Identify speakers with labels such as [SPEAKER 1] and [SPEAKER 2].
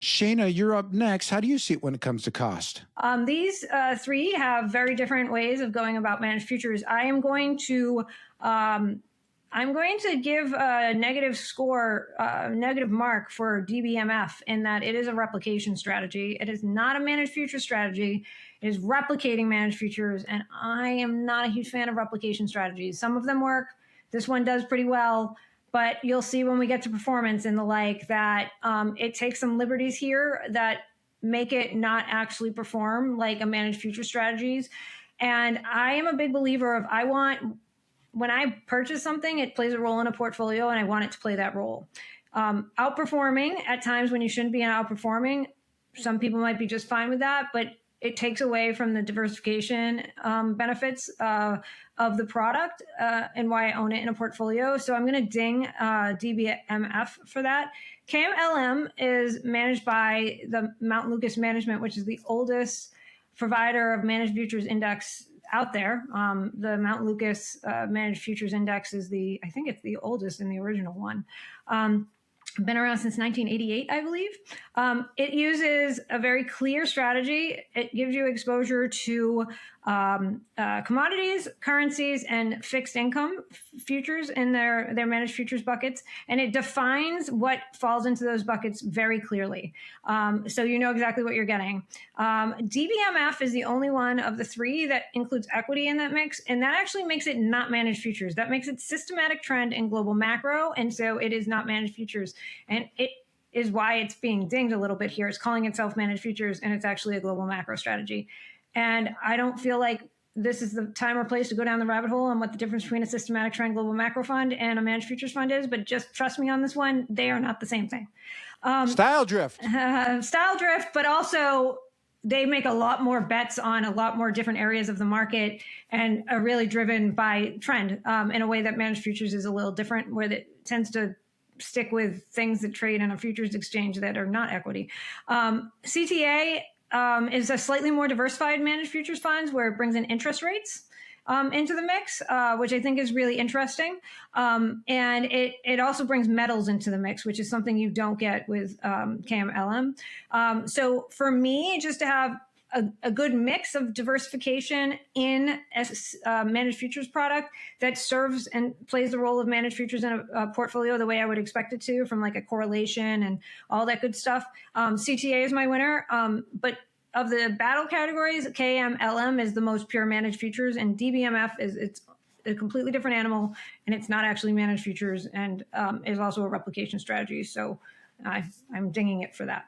[SPEAKER 1] Shana, you're up next. How do you see it when it comes to cost?
[SPEAKER 2] These three have very different ways of going about managed futures. I'm going to give a negative score, negative mark for DBMF in that it is a replication strategy. It is not a managed futures strategy. It is replicating managed futures, and I am not a huge fan of replication strategies. Some of them work. This one does pretty well. But you'll see when we get to performance and the like that it takes some liberties here that make it not actually perform like a managed future strategies. And I am a big believer of when I purchase something, it plays a role in a portfolio and I want it to play that role. Outperforming at times when you shouldn't be outperforming, some people might be just fine with that, but it takes away from the diversification benefits of the product and why I own it in a portfolio. So I'm going to ding DBMF for that. KMLM is managed by the Mount Lucas Management, which is the oldest provider of managed futures index out there. The Mount Lucas Managed Futures Index is I think it's the oldest and the original one. Been around since 1988, I believe. It uses a very clear strategy. It gives you exposure to commodities, currencies, and fixed income futures in their managed futures buckets. And it defines what falls into those buckets very clearly. So you know exactly what you're getting. DBMF is the only one of the three that includes equity in that mix. And that actually makes it not managed futures. That makes it systematic trend and global macro. And so it is not managed futures. And it is why it's being dinged a little bit here. It's calling itself managed futures, and it's actually a global macro strategy. And I don't feel like this is the time or place to go down the rabbit hole on what the difference between a systematic trend global macro fund and a managed futures fund is, but just trust me on this one, they are not the same thing.
[SPEAKER 1] Style drift.
[SPEAKER 2] Style drift, but also they make a lot more bets on a lot more different areas of the market and are really driven by trend in a way that managed futures is a little different, where it tends to stick with things that trade in a futures exchange that are not equity. CTA is a slightly more diversified managed futures funds where it brings in interest rates into the mix, which I think is really interesting. And it also brings metals into the mix, which is something you don't get with KMLM. So for me, just to have a good mix of diversification in a managed futures product that serves and plays the role of managed futures in a portfolio the way I would expect it to, from like a correlation and all that good stuff. CTA is my winner. But of the battle categories, KMLM is the most pure managed futures, and DBMF it's a completely different animal, and it's not actually managed futures, and is also a replication strategy. So I'm dinging it for that.